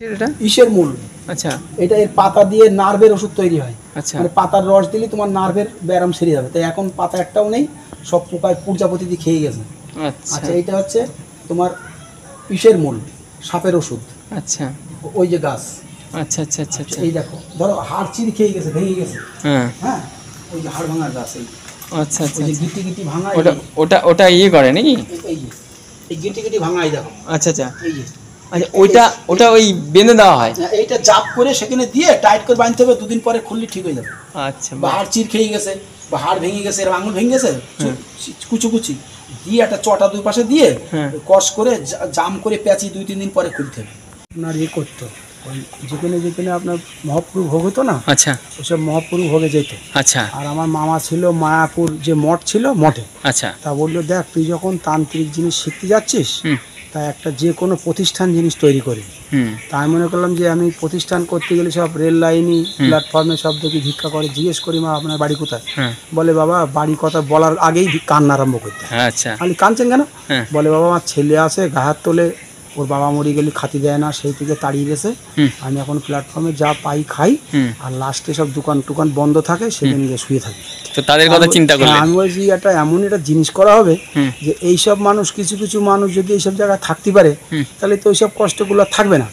এটা ইসের মূল। আচ্ছা, এটা এর পাতা দিয়ে নার্ভের ওষুধ তৈরি হয়। আচ্ছা, মানে পাতার রস দিলে তোমার নার্ভের ব্যায়াম সেরে যাবে। তাই এখন পাতা একটাও নেই, সব পোকায় প্রজাপতি দিয়ে খেয়ে গেছে। আচ্ছা, এইটা হচ্ছে তোমার ইসের মূল, সাপের ওষুধ। আচ্ছা, ওই যে গাছ। আচ্ছা আচ্ছা আচ্ছা আচ্ছা, এই দেখো, ধরো হাড় চিড়ি খেয়ে গেছে, ভেঙে গেছে। হ্যাঁ হ্যাঁ, ওই যে হাড় ভাঙার গাছ। এই আচ্ছা আচ্ছা, ওই যে গিটি গিটি ভাঙা, ওটা ওটা ওটা ইয়ে করে নাকি? এই যে এই গিটি গিটি ভাঙা, এই দেখো। আচ্ছা আচ্ছা এই যে আচ্ছা, ওইটা ওটা ওই বেঁধে দেওয়া হয়। এইটা জাপ করে সেখানে দিয়ে টাইট করে বাঁধতে হবে, দুদিন পরে খুললে ঠিক হয়ে যাবে। আচ্ছা, বা হাড় চির খেয়ে গেছে, বা হাড় ভেঙে গেছে, এর আঙুল ভেঙে গেছে, কুচু কুচি দিয়ে একটা চটা দুই পাশে দিয়ে কষ করে জাম করে পেঁচি 2-3 দিন পরে খুলতে হবে। আপনার ইয়ে করতো, ওই যেখানে যেখানে আপনার মহাপ্রভু ভোগ হতো না, আচ্ছা, ওসব মহাপ্রভু ভোগে যেত। আচ্ছা, আর আমার মামা ছিল মায়াপুর যে মঠ ছিল, মঠে। আচ্ছা, তা বললো, দেখ তুই যখন তান্ত্রিক জিনিস শিখতে যাচ্ছিস, তা একটা যে কোনো প্রতিষ্ঠান জিনিস তৈরি করি। তাই মনে করলাম যে আমি প্রতিষ্ঠান করতে গেলে সব রেল লাইনই প্ল্যাটফর্মে সব দেখি ভিক্ষা করে। জিজ্ঞেস করি, মা আপনার বাড়ি কোথায়? বলে, বাবা বাড়ি কথা বলার আগেই কান্না আরম্ভ করতে। আচ্ছা, আমি কাঁদছেন কেন? বলে, বাবা আমার ছেলে আছে গাহার তোলে, ওর বাবা মরে গেলে খাতি দেয় না, সেই থেকে তাড়িয়ে গেছে। আমি এখন প্ল্যাটফর্মে যা পাই খাই, আর লাস্টে সব দোকান টোকান বন্ধ থাকে, সেখানে গিয়ে শুয়ে থাকি। তো তাদের কথা চিন্তা করলেন? আমি বলছি এটা এমন একটা জিনিস করা হবে যে এইসব মানুষ, কিছু কিছু মানুষ যদি এইসব জায়গায় থাকতে পারে, তাহলে তো ওইসব কষ্টগুলো থাকবে না।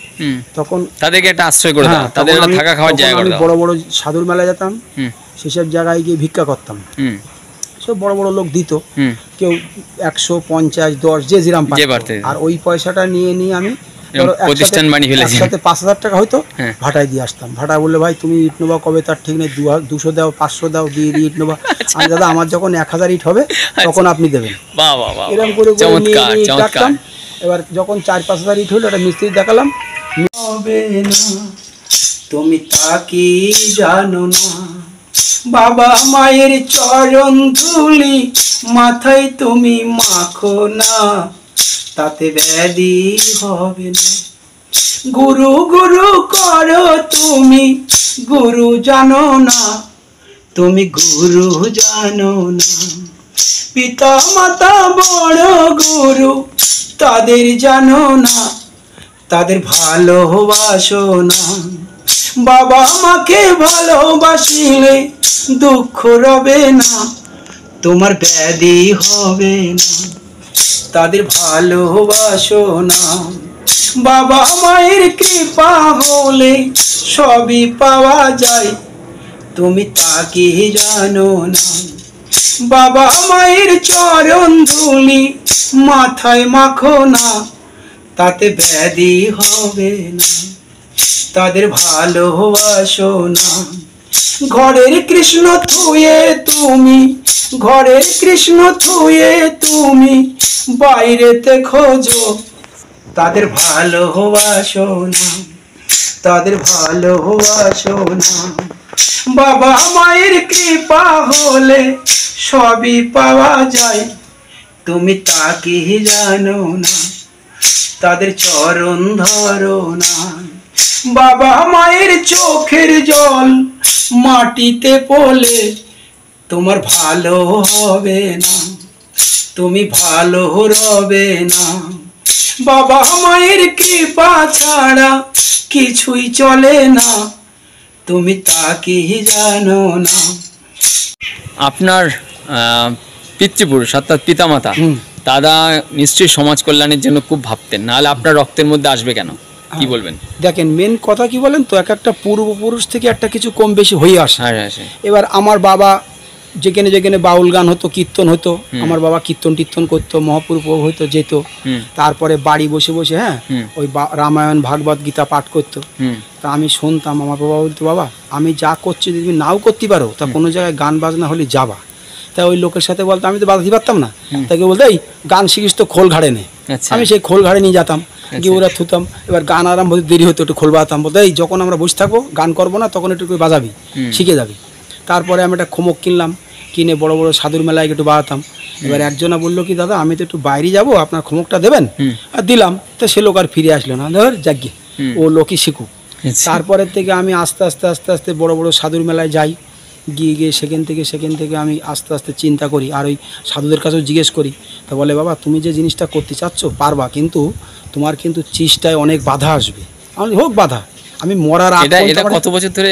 তখন তাদেরকে একটা আশ্রয় করে দাও, তাদের থাকা খাওয়ার জায়গা করে দাও। বড় বড় সাধুর মেলায় যেতাম, সেসব জায়গায় গিয়ে ভিক্ষা করতাম। সব বড় বড় লোক দিত, কেউ 150, 10 যে যেরাম পারত। আর ওই পয়সাটা নিয়ে নিয়ে আমি প্রতিষ্ঠান বানিয়ে ফেলেছি। একসাথে 5000 টাকা হয়তো ভাটায় দিয়ে আসতাম। ভাটায় বললে, ভাই তুমি ইট নেবা কবে, তার ঠিক নেই, 200 দাও, 500 দাও, দিয়ে ইট নেবা। আমি, দাদা আমার যখন 1000 ইট হবে তখন আপনি দেবেন। এরকম করে নিয়ে নিয়ে রাখতাম। এবার যখন 4-5 ইট হলো, একটা মিস্ত্রি দেখালাম, হবে না তুমি তা কি জানো না, বাবা মায়ের চরণ ধুলি মাথায় তুমি মাখো না, তাতে ব্যাধি হবে না। গুরু গুরু করো তুমি, গুরু জানো না, তুমি গুরু জানো না। পিতা মাতা বড় গুরু, তাদের জানো না, তাদের ভালোবাসো না। বাবা মাকে ভালোবাসিলে দুঃখ রবে না, তোমার ব্যাধি হবে না, তাদের ভালোবাসো না। বাবা মায়ের কৃপা হলে সবই পাওয়া যায়, তুমি তা কি জানো না। বাবা মায়ের চরণ ধুলি মাথায় মাখো না, তাতে ব্যাধি হবে না, তাদের ভালোবাসো না। ঘরের কৃষ্ণ থুয়ে তুমি, ঘরের কৃষ্ণ থুয়ে তুমি বাইরেতে খোঁজো, তাদের ভালোবাসো না, তাদের ভালোবাসো না। বাবা মায়ের কৃপা হলে সবই পাওয়া যায়, তুমি তা কি জানো না, তাদের চরণ ধরো না। বাবা মায়ের চোখের জল মাটিতে পড়লে তোমার ভালো হবে না, তুমি ভালো রবে না। বাবা মায়ের কৃপা ছাড়া কিছুই চলে না, তুমি তা কি জানো না। আপনার পিতৃপুরুষ অর্থাৎ পিতামাতা, দাদা নিশ্চয়ই সমাজ কল্যাণের জন্য খুব ভাবতেন, নাহলে আপনার রক্তের মধ্যে আসবে কেন? কি বলবেন? দেখেন, মেন কথা কি বলেন তো, এক একটা পূর্বপুরুষ থেকে একটা কিছু কম বেশি হয়ে আসে। এবার আমার বাবা যেখানে যেখানে বাউল গান হতো, কীর্তন হতো, আমার বাবা কীর্তন টির্তন করতো, মহাপুরুষ হইতো, যেত। তারপরে বাড়ি বসে বসে ওই রামায়ণ ভাগবত গীতা পাঠ করতো। তা আমি শুনতাম। আমার বাবা বলতো, বাবা আমি যা করছি যদি তুমি নাও করতে পারো, তা কোনো জায়গায় গান বাজনা হলে যাবা। তাই ওই লোকের সাথে বলতো, আমি তো বাজাতে পারতাম না, তাকে বলতো, এই গান শিখিস তো খোল ঘাড়ে নে। আমি সেই খোল ঘাড়ে নিয়ে যেতাম, গিয়ে ওরা থুতাম। এবার গান আরম্ভ হতে দেরি হতো, একটু খোল বাজাতাম। বলতো, এই যখন আমরা বসে থাকবো গান করবো না, তখন একটু বাজাবি, শিখে যাবি। তারপরে আমি একটা খোমক কিনলাম, কিনে বড় বড় সাধুর মেলায় একটু বাজাতাম। এবার একজনা বললো কি, দাদা আমি তো একটু বাইরে যাবো, আপনার খোমকটা দেবেন? আর দিলাম। তো সে লোক আর ফিরে আসলো না, ধর যাক ও লোকই শিখুক। তারপরের থেকে আমি আস্তে আস্তে আস্তে আস্তে বড় বড় সাধুর মেলায় যাই। গিয়ে গিয়ে সেখান থেকে আমি আস্তে আস্তে চিন্তা করি, আর ওই সাধুদের কাছেও জিজ্ঞেস করি। তা বলে, বাবা তুমি যে জিনিসটা করতে চাচ্ছ পারবা, কিন্তু তোমার কিন্তু চেষ্টায় অনেক বাধা আসবে। আমি হোক বাধা, আমি মরার আগে। এটা কত বছর ধরে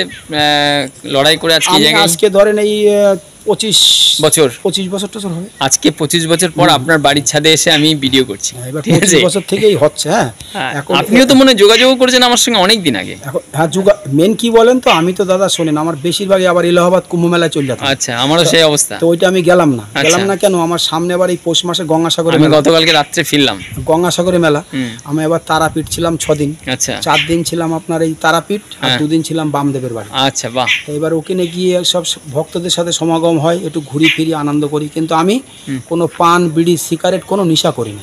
লড়াই করে আজকে ধরেন এই 25 বছর টছর হবে। আজকে 25 বছর পর আপনার বাড়ির ছাদে এসে আমি ভিডিও করছি, ঠিক আছে? 25 বছর থেকেই হচ্ছে। এখন আপনিও তো মনে যোগাযোগ করেছেন আমার সঙ্গে অনেক দিন আগে। হ্যাঁ, মেন কি বলেন তো, আমি তো দাদা শোনেন, আমার বেশিরভাগই আবার এলাহাবাদ কুম্ভ মেলায় চলে যেতাম। আচ্ছা, আমারও সেই অবস্থা। তো ওইটা আমি গেলাম না কেন, আমার সামনে আবার এই পৌষ মাসে গঙ্গাসাগরে আমি গতকালকে রাত্রে ফিরলাম, গঙ্গাসাগরে মেলা। আমি এবার তারাপীঠ ছিলাম 6 দিন। আচ্ছা, 4 দিন ছিলাম আপনার এই তারাপীঠ, আর 2 দিন ছিলাম বামদেবের বাড়ি। আচ্ছা, বাহ। এবার ওখানে গিয়ে সব ভক্তদের সাথে সমাগম হয়, একটু ঘুরি ফিরি আনন্দ করি, কিন্তু আমি কোনো পান বিড়ি সিগারেট কোনো নেশা করি না।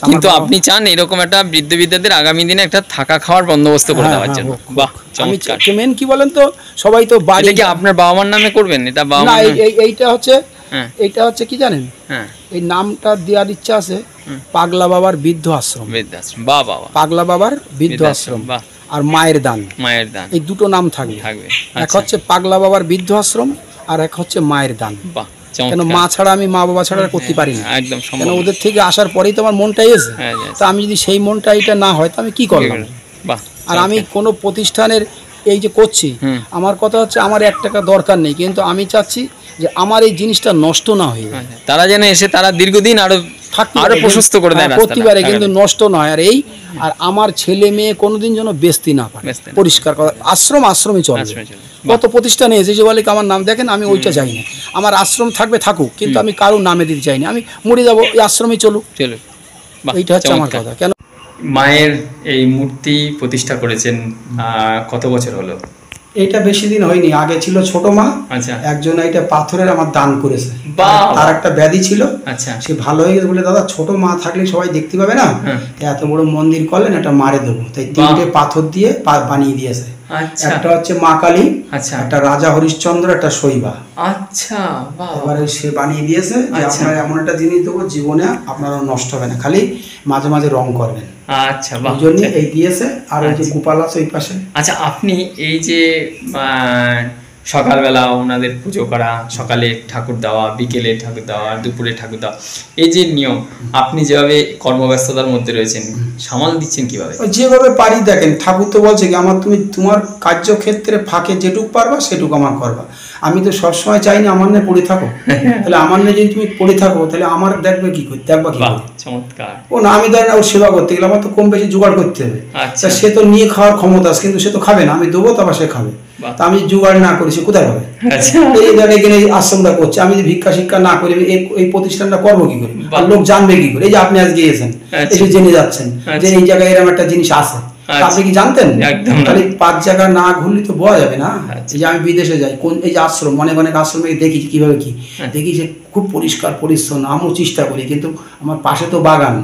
কিন্তু আপনি চান এরকম একটা বৃদ্ধদের আগামী দিনে একটা থাকা খাওয়ার বন্দোবস্ত করে দেওয়ার জন্য। বাহ, চমৎকার। মেন কি বলেন তো, সবাই তো বাড়ি কি আপনার বাবা মার নামে করবেন? এটা বাবা না, এইটা হচ্ছে কি জানেন, এই নামটা দেওয়ার ইচ্ছা আছে, পাগলা বাবার বৃদ্ধ আশ্রম। বাহ বাবা, পাগলা বাবার বৃদ্ধ আশ্রম আর মায়ের দান, এই দুটো নাম থাকবে। এক হচ্ছে পাগলা বাবার বৃদ্ধ আশ্রম, আর এক হচ্ছে মায়ের দান। কেন মা ছাড়া আমি মা বাবা ছাড়া করতে পারি না, একদম। কেন ওদের থেকে আসার পরেই তো আমার মনটাই এসে, তা আমি যদি সেই মনটা এটা না হয় তো আমি কি করলাম? আর আমি কোনো প্রতিষ্ঠানের এই যে করছি, আমার কথা হচ্ছে আমার 1 টাকা দরকার নেই, কিন্তু আমি চাচ্ছি যে আমার এই জিনিসটা নষ্ট না হয়ে যায়। তারা যেন এসে তারা দীর্ঘদিন আরো প্রশস্ত করে দেয়, করতে পারে, কিন্তু নষ্ট নয়। আর আমার ছেলে মেয়ে কোনোদিন যেন বেস্তি না পারে, পরিষ্কার কথা। আশ্রমই চলবে। কত প্রতিষ্ঠানে এসেছে বলে আমার নাম দেখেন, আমি ওইটা চাই না। আমার আশ্রম থাকুক, কিন্তু আমি কারোর নামে দিতে চাই না। আমি মরে যাবো, এই আশ্রমই চলুক, এইটা হচ্ছে আমার কথা। কেন মায়ের এই মূর্তি প্রতিষ্ঠা করেছেন কত বছর হলো? এটা বেশি দিন হয়নি, আগে ছিল ছোট মা। আচ্ছা, একজন এটা পাথরের আমার দান করেছে, তার একটা ব্যাধি ছিল। আচ্ছা, সে ভালো হয়ে গেছে বলে দাদা ছোট মা থাকলে সবাই দেখতে পাবে না, এত বড় মন্দির করলেন, এটা মারে দেবো, তাই 3টে পাথর দিয়ে বানিয়ে দিয়েছে। একটা হচ্ছে মা কালী, একটা রাজা হরিশ্চন্দ্র, একটা শৈবা। আচ্ছা, এবারে সে বানিয়ে দিয়েছে যে আপনারা এমন একটা জিনিস দেবো জীবনে আপনারা নষ্ট হবে না, খালি মাঝে মাঝে রং করবেন। আচ্ছা, ওই জন্য এই দিয়েছে। আর ওই যে গোপাল আছে ওই পাশে। আচ্ছা, আপনি এই যে সকালবেলা ওনাদের পুজো করা, সকালে ঠাকুর দেওয়া, বিকেলে ঠাকুর দেওয়া, দুপুরে ঠাকুর দেওয়া, এই যে নিয়ম, আপনি যেভাবে কর্মব্যস্ততার মধ্যে রয়েছেন সামাল দিচ্ছেন কিভাবে? যেভাবে পারি। দেখেন, ঠাকুর তো বলছে কি, তুমি তোমার কার্যক্ষেত্রে ফাঁকে যেটুক পারবা সেটুকু আমার করবা। আমি তো সবসময় চাই না আমার নিয়ে পড়ে থাকো, তাহলে আমার নিয়ে যদি তুমি পড়ে থাকো তাহলে আমার দেখবা কি চমৎকার। ও না, আমি ধরেন ওর সেবা করতে গেলে আমার তো কম বেশি জোগাড় করতে হবে। সে তো নিয়ে খাওয়ার ক্ষমতা আছে, কিন্তু সে তো খাবে না, আমি দেবো তারপর সে খাবে। তা আমি জোগাড় না করি, সে কোথায় হবে? এই জায়গায় এখানে আশ্রমটা করছে, আমি যদি ভিক্ষা শিক্ষা না করি এই প্রতিষ্ঠানটা করবো কি করে? আর লোক জানবে কি করে? এই যে আপনি আজকে এসেছেন, এসে জেনে যাচ্ছেন যে এই জায়গায় এরকম একটা জিনিস আছে, আপনি কি জানতেন? খালি 5 জায়গা না ঘুরলে তো বোঝা যাবে না। এই যে আমি বিদেশে যাই, এই যে আশ্রম, অনেক আশ্রমে দেখি কিভাবে কি দেখি যে খুব পরিষ্কার পরিচ্ছন্ন, আমিও চেষ্টা করি, কিন্তু আমার পাশে তো বাগান,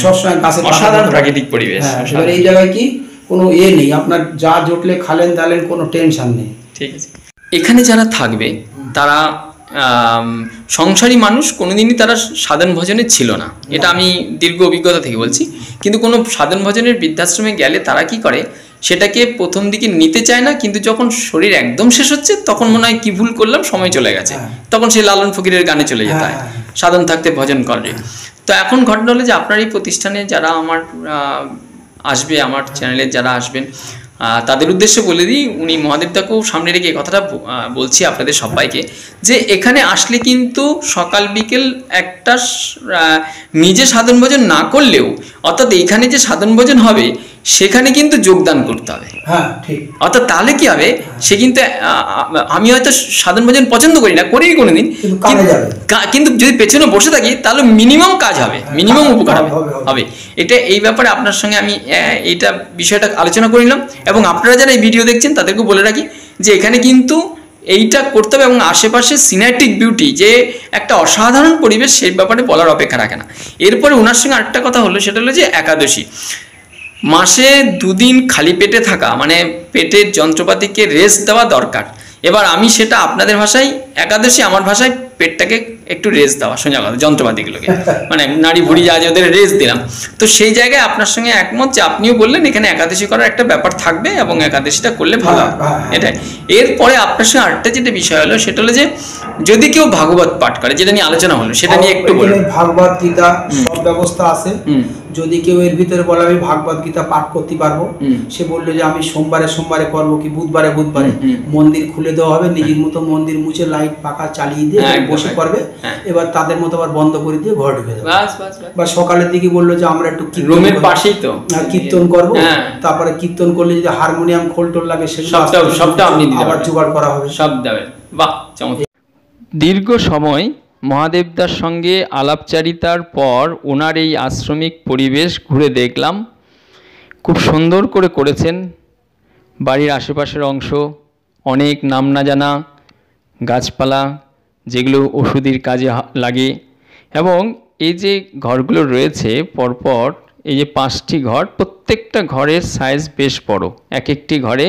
সবসময় গাছের অসাধারণ প্রাকৃতিক পরিবেশ। এবার এই জায়গায় কি কোনো নেই, আপনার যা জুটলে খালেন দালেন, কোনো টেনশন নেই। ঠিক আছে। এখানে যারা থাকবে তারা সংসারী মানুষ, কোনোদিনই তারা সাধন ভজনে ছিল না, এটা আমি দীর্ঘ অভিজ্ঞতা থেকে বলছি। কিন্তু কোনো সাধন ভজনের বৃদ্ধাশ্রমে গেলে তারা কি করে, সেটাকে প্রথম দিকে নিতে চায় না, কিন্তু যখন শরীর একদম শেষ হচ্ছে তখন মনে হয় কি ভুল করলাম, সময় চলে গেছে, তখন সে লালন ফকিরের গানে চলে যেতে হয়, সাধন থাকতে ভজন করে। তো এখন ঘটনা হলো যে আপনার এই প্রতিষ্ঠানে যারা আমার আসবে, আমার চ্যানেলে যারা আসবেন, তাদের উদ্দেশ্যে বলে দিই, উনি মহাদেবদাকেও সামনে রেখে এই কথাটা বলছি আপনাদের সবাইকে, যে এখানে আসলে কিন্তু সকাল বিকেল একটা নিজে সাধন ভজন না করলেও, অর্থাৎ এখানে যে সাধন ভজন হবে সেখানে কিন্তু যোগদান করতে হবে। হ্যাঁ, ঠিক। অর্থাৎ তাহলে কি হবে, সে কিন্তু, আমি হয়তো সাধন ভজন পছন্দ করি না, করিনি কোনোদিন, কিন্তু যদি পেছনে বসে থাকি তাহলে মিনিমাম কাজ হবে, মিনিমাম উপকার হবে। এটা এই ব্যাপারে আপনার সঙ্গে আমি এইটা বিষয়টা আলোচনা করে নিলাম, এবং আপনারা যারা এই ভিডিও দেখছেন তাদেরকে বলে রাখি যে এখানে কিন্তু এইটা করতে হবে, এবং আশেপাশে সিনেটিক বিউটি, যে একটা অসাধারণ পরিবেশ, সেই ব্যাপারে বলার অপেক্ষা রাখে না। এরপরে ওনার সঙ্গে আরেকটা কথা হলো, সেটা হলো যে একাদশী, মাসে 2 দিন খালি পেটে থাকা, মানে পেটের যন্ত্রপাতিকে রেস্ট দেওয়া দরকার। এবার আমি সেটা আপনাদের ভাষায় একাদশী, আমার ভাষায় পেটটাকে একটু রেস্ট দেওয়া, সোজা কথা, যন্ত্রপাতিগুলোকে, মানে নাড়ি ভুড়ি যা ওদের রেস্ট দিলাম। তো সেই জায়গায় আপনার সঙ্গে একমত যে আপনিও বললেন এখানে একাদশী করার একটা ব্যাপার থাকবে, এবং একাদশীটা করলে ভালো হবে, এটাই। এরপরে আপনার সঙ্গে আরেকটা যেটা বিষয় হলো, সেটা হলো যে যদি কেউ ভাগবত পাঠ করে, যেটা নিয়ে আলোচনা হলো, সেটা নিয়ে একটু বলুন। ভাগবত গীতা সব ব্যবস্থা আছে, যদি কেউ এর ভিতরে বলে আমি ভাগবত গীতা পাঠ করতে পারবো, সে বললো যে আমি সোমবারে সোমবারে করবো কি বুধবারে বুধবারে, মন্দির খুলে দেওয়া হবে, নিজের মতো মন্দির মুছে লাইট পাখা চালিয়ে দিয়ে বসে করবে, এবার তাদের মতো আবার বন্ধ করে দিয়ে ঘর ঢুকে যাবে। বা সকালের দিকে বললো যে আমরা একটু রুমের পাশেই তো কীর্তন করবো, তারপরে কীর্তন করলে যদি হারমোনিয়াম খোল টোল লাগে সবটা আপনি আবার জোগাড় করা হবে, সব দেবেন। বাহ, চমৎকার। দীর্ঘ সময় মহাদেবদার সঙ্গে আলাপচারিতার পর ওনার এই আশ্রমিক পরিবেশ ঘুরে দেখলাম, খুব সুন্দর করে করেছেন। বাড়ির আশেপাশের অংশ অনেক নাম না জানা গাছপালা যেগুলো ওষুধের কাজে লাগে, এবং এই যে ঘরগুলো রয়েছে পরপর, এই যে 5টি ঘর, প্রত্যেকটা ঘরের সাইজ বেশ বড়, এক একটি ঘরে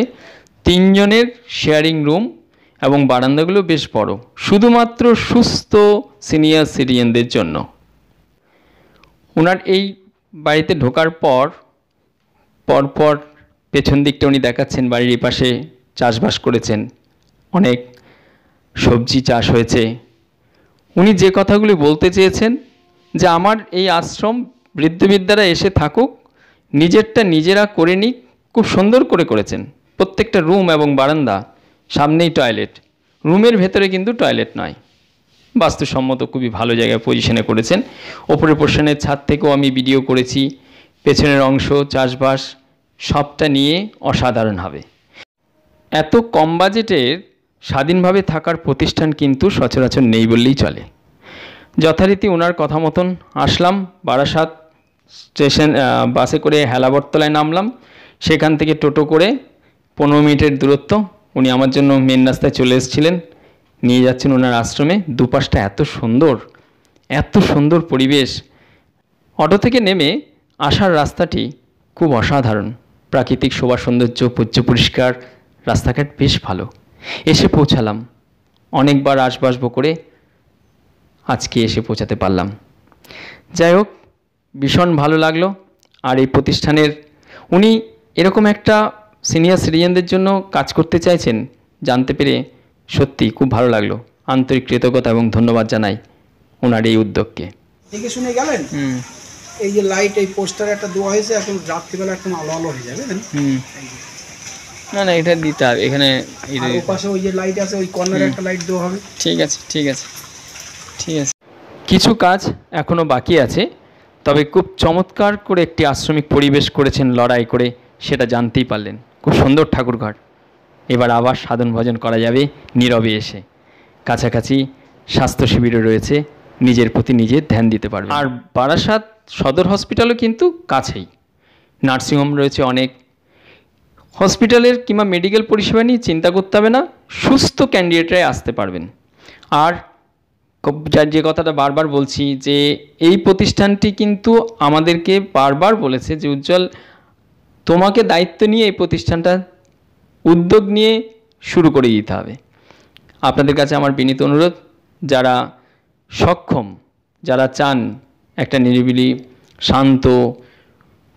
3 জনের শেয়ারিং রুম, এবং বারান্দাগুলো বেশ বড়, শুধুমাত্র সুস্থ সিনিয়র সিটিজেনদের জন্য। ওনার এই বাড়িতে ঢোকার পরপর পেছন দিকটা উনি দেখাচ্ছেন, বাড়ির পাশে চাষবাস করেছেন, অনেক সবজি চাষ হয়েছে। উনি যে কথাগুলি বলতে চেয়েছেন যে আমার এই আশ্রম বৃদ্ধবৃদ্ধারা এসে থাকুক, নিজেরটা নিজেরা করে নিক, খুব সুন্দর করে করেছেন। প্রত্যেকটা রুম এবং বারান্দা, সামনেই টয়লেট, রুমের ভেতরে কিন্তু টয়লেট নয়, বাস্তুসম্মত খুবই ভালো জায়গায় পজিশনে করেছেন। ওপরের পোর্শনের ছাদ থেকেও আমি ভিডিও করেছি, পেছনের অংশ চাষবাস সবটা নিয়ে অসাধারণ হবে। এত কম বাজেটের স্বাধীনভাবে থাকার প্রতিষ্ঠান কিন্তু সচরাচর নেই বললেই চলে। যথারীতি ওনার কথা মতন আসলাম, বারাসাত স্টেশন বাসে করে হেলাবরতলায় নামলাম, সেখান থেকে টোটো করে 15 মিনিটের দূরত্ব, উনি আমার জন্য মেন রাস্তায় চলে এসেছিলেন, নিয়ে যাচ্ছেন ওনার আশ্রমে। দুপাশটা এত সুন্দর পরিবেশ। অটো থেকে নেমে আসার রাস্তাটি খুব অসাধারণ, প্রাকৃতিক শোভা সৌন্দর্য, পরিষ্কার রাস্তাঘাট বেশ ভালো। এসে পৌঁছালাম, অনেকবার আসবাসব করে আজকে এসে পৌঁছাতে পারলাম। যাই হোক, ভীষণ ভালো লাগলো। আর এই প্রতিষ্ঠানের উনি এরকম একটা সিনিয়র সিটিজেনদের জন্য কাজ করতে চাইছেন জানতে পেরে সত্যি খুব ভালো লাগলো। আন্তরিক কৃতজ্ঞতা এবং ধন্যবাদ জানাই ওনার এই উদ্যোগকে। দেখে শুনে গেলেন, এই যে লাইট, এই পোস্টার একটা দেওয়া হয়েছে, এখন রাত্রিবেলা একদম আলো আলো হয়ে যাবে। না এটা দিতে হবে এখানে, ওই পাশে ওই যে লাইট আছে, ওই কর্নারে একটা লাইট দেওয়া হবে। ঠিক আছে। কিছু কাজ এখনো বাকি আছে, তবে খুব চমৎকার করে একটি আশ্রমিক পরিবেশ করেছেন লড়াই করে, সেটা জানতেই পারলেন। খুব সুন্দর ঠাকুরঘর। এবার আবার সাধন ভজন করা যাবে নীরবে এসে। কাছাকাছি স্বাস্থ্য শিবিরও রয়েছে, নিজের প্রতি নিজে ধ্যান দিতে পারবে। আর বারাসাত সদর হসপিটালও কিন্তু কাছেই, নার্সিংহোম রয়েছে অনেক। হসপিটালের কিংবা মেডিকেল পরিষেবা নিয়ে চিন্তা করতে হবে না, সুস্থ ক্যান্ডিডেটরাই আসতে পারবেন। আর যে কথাটা বারবার বলছি, যে এই প্রতিষ্ঠানটি কিন্তু আমাদেরকে বারবার বলেছে যে উজ্জ্বল, তোমাকে দায়িত্ব নিয়ে এই প্রতিষ্ঠানটা উদ্যোগ নিয়ে শুরু করে দিতে হবে। আপনাদের কাছে আমার বিনীত অনুরোধ, যারা সক্ষম, যারা চান একটা নিরিবিলি শান্ত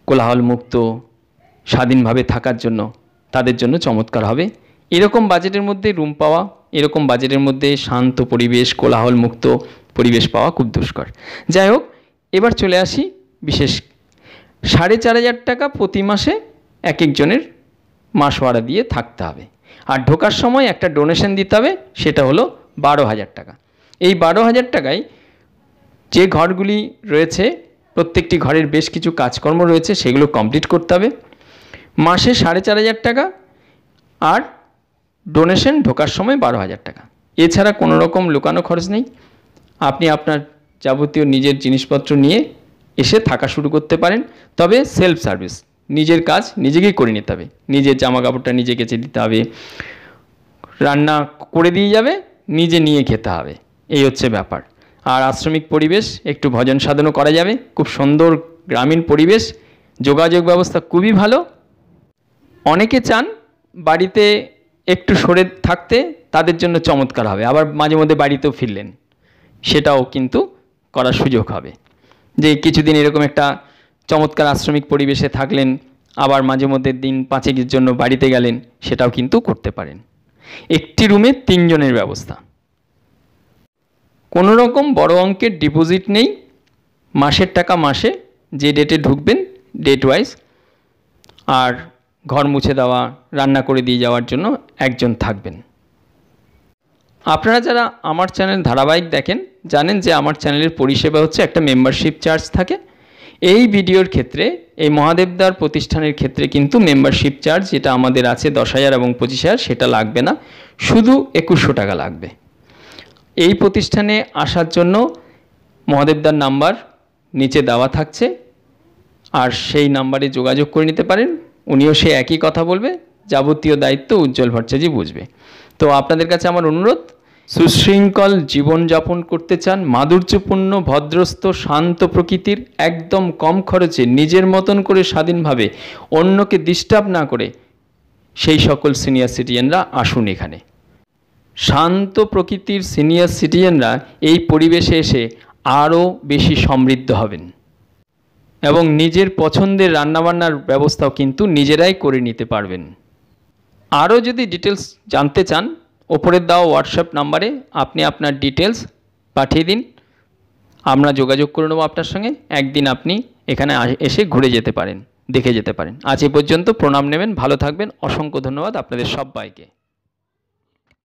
কোলাহলমুক্ত স্বাধীনভাবে থাকার জন্য, তাদের জন্য চমৎকার হবে। এরকম বাজেটের মধ্যে রুম পাওয়া, এরকম বাজেটের মধ্যে শান্ত পরিবেশ, কোলাহলমুক্ত পরিবেশ পাওয়া খুব দুষ্কর। যাই হোক, এবার চলে আসি বিশেষ। 4,500 টাকা প্রতি মাসে এক একজনের মাস ভাড়া দিয়ে থাকতে হবে। আর ঢোকার সময় একটা ডোনেশন দিতে হবে, সেটা হলো 12,000 টাকা। এই 12,000 টাকায় যে ঘরগুলি রয়েছে, প্রত্যেকটি ঘরের বেশ কিছু কাজকর্ম রয়েছে, সেগুলো কমপ্লিট করতে হবে। মাসে 4,500 টাকা, আর ডোনেশন ঢোকার সময় 12,000 টাকা। এছাড়া কোনো রকম লুকানো খরচ নেই। আপনি আপনার যাবতীয় নিজের জিনিসপত্র নিয়ে এসে থাকা শুরু করতে পারেন, তবে সেলফ সার্ভিস, নিজের কাজ নিজেকেই করে নিতে হবে। নিজের জামা কাপড়টা নিজে কেচে দিতে হবে, রান্না করে দিয়ে যাবে, নিজে নিয়ে খেতে হবে, এই হচ্ছে ব্যাপার। আর আশ্রমিক পরিবেশ, একটু ভজন সাধনও করা যাবে, খুব সুন্দর গ্রামীণ পরিবেশ, যোগাযোগ ব্যবস্থা খুবই ভালো। অনেকে চান বাড়িতে একটু সরে থাকতে, তাদের জন্য চমৎকার হবে। আবার মাঝে মধ্যে বাড়িতেও ফিরলেন, সেটাও কিন্তু করার সুযোগ হবে। যে কিছুদিন এরকম একটা চমৎকার আশ্রমিক পরিবেশে থাকলেন, আবার মাঝে মধ্যে দিন 5-এর জন্য বাড়িতে গেলেন, সেটাও কিন্তু করতে পারেন। একটি রুমে 3 জনের ব্যবস্থা। কোনো রকম বড় অঙ্কের ডিপোজিট নেই, মাসের টাকা মাসে যে ডেটে ঢুকবেন ডেট ওয়াইজ, আর ঘর মুছে দেওয়া, রান্না করে দিয়ে যাওয়ার জন্য একজন থাকবেন। আপনারা যারা আমার চ্যানেল ধারাবাহিক দেখেন জানেন যে আমার চ্যানেলের পরিষেবা হচ্ছে একটা মেম্বারশিপ চার্জ থাকে। এই ভিডিওর ক্ষেত্রে, এই মহাদেবদার প্রতিষ্ঠানের ক্ষেত্রে কিন্তু মেম্বারশিপ চার্জ যেটা আমাদের আছে 10,000 এবং 25,000 সেটা লাগবে না, শুধু 2100 টাকা লাগবে। এই প্রতিষ্ঠানে আসার জন্য মহাদেবদার নাম্বার নিচে দেওয়া থাকছে, আর সেই নাম্বারে যোগাযোগ করে নিতে পারেন। উনিও সে একই কথা বলবে, যাবতীয় দায়িত্ব উজ্জ্বল ভট্টাচার্য বুঝবে। তো আপনাদের কাছে আমার অনুরোধ, সুশৃঙ্খল জীবনযাপন করতে চান, মাধুর্যপূর্ণ ভদ্রস্থ শান্ত প্রকৃতির, একদম কম খরচে নিজের মতন করে স্বাধীনভাবে অন্যকে ডিস্টার্ব না করে সেই সকল সিনিয়র সিটিজেনরা আসুন এখানে। শান্ত প্রকৃতির সিনিয়র সিটিজেনরা এই পরিবেশে এসে আরও বেশি সমৃদ্ধ হবেন এবং নিজের পছন্দের রান্নাবান্নার ব্যবস্থাও কিন্তু নিজেরাই করে নিতে পারবেন। আরও যদি ডিটেলস জানতে চান, ওপরের দেওয়া হোয়াটসঅ্যাপ নাম্বারে আপনি আপনার ডিটেলস পাঠিয়ে দিন, আমরা যোগাযোগ করে নেব আপনার সঙ্গে। একদিন আপনি এখানে এসে ঘুরে যেতে পারেন, দেখে যেতে পারেন। আজ এ পর্যন্ত, প্রণাম নেবেন, ভালো থাকবেন, অসংখ্য ধন্যবাদ আপনাদের সবাইকে।